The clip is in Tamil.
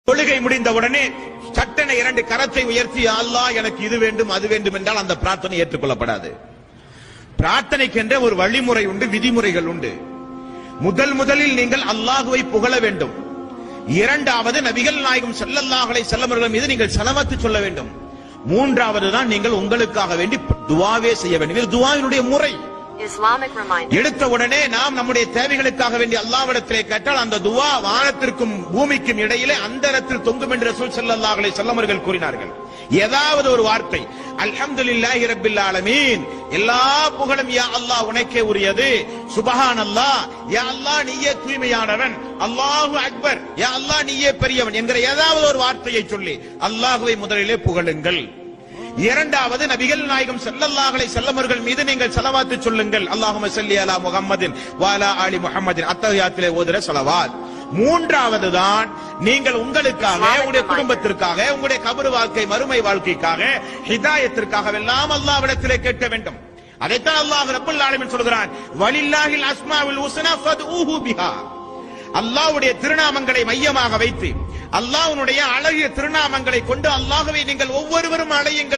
தொழுகை முடிந்தவுடனே சட்டென இரண்டு கரத்தை உயர்த்தி அல்லாஹ் எனக்கு இது வேண்டும் அது வேண்டும் என்றால் அந்த பிரார்த்தனை ஏற்றுக்கொள்ளப்படாது. பிரார்த்தனைக்கென்ற ஒரு வழிமுறை உண்டு, விதிமுறைகள் உண்டு. முதலில் நீங்கள் அல்லாஹுவை புகழ வேண்டும். இரண்டாவது நபிகள் நாயகம் ஸல்லல்லாஹு அலைஹி வஸல்லம் அவர்கள் மீது நீங்கள் ஸலவாத் சொல்ல வேண்டும். மூன்றாவது தான் நீங்கள் உங்களுக்காக வேண்டி துஆவே செய்ய வேண்டும். இது துஆவினுடைய முறை. எடுத்த உடனே நாம் நம்முடைய தேவைகளுக்காக வேண்டிய அல்லாஹ்விடத்திலே கேட்டால் அந்த துஆ வானத்திற்கும் பூமிக்கும் இடையிலே அந்தரத்தில் தொங்கும் என்று ரசூல் ஸல்லல்லாஹு அலைஹி வஸல்லம் அவர்கள் கூறினார்கள். ஏதாவது ஒரு வார்த்தை அல்ஹம்துலில்லாஹி ரப்பில் ஆலமீன், எல்லா புகழும் யா அல்லாஹ் உனக்கே உரியது, சுப்ஹானல்லாஹ், யா அல்லாஹ் நீயே தூய்மையானவன், அல்லாஹு அக்பர், யா அல்லாஹ் நீயே பெரியவன் என்கிற ஏதாவது ஒரு வார்த்தையை சொல்லி அல்லாஹ்வை முதலிலே புகழுங்கள். இரண்டாவது நபிகள் நாயகம் ஸல்லல்லாஹு அலைஹி வஸல்லம் அவர்கள் மீது நீங்கள் ஸலவாத் சொல்லுங்கள். அல்லாஹும்ம ஸல்லி அலா முஹம்மதின் வ அலா ஆலி முஹம்மதின், அத்தஹியாத்திலே ஓதுற ஸலவாத். மூன்றாவது தான் நீங்கள் உங்களுக்காக, உங்களுடைய குடும்பத்திற்காக, உங்களுடைய கபர் வாழ்க்கை மறுமை வாழ்க்கைக்காக, ஹிதாயத்திற்காக எல்லாம் அல்லாஹ்விடத்திலே கேட்க வேண்டும். அதைத்தான் அல்லாஹ் ரப்பல் ஆலமீன் சொல்கிறான், வலில்லாஹில் அஸ்மாஉல் ஹுஸ்னா ஃபத்ஊஹு பிஹா. அல்லாஹ்வுடைய திருநாமங்களை மையமாக வைத்து அல்லாஹ்வுடைய அழகிய திருநாமங்களை கொண்டு அல்லாஹ்வை நீங்கள் ஒவ்வொருவரும் அழையுங்கள்.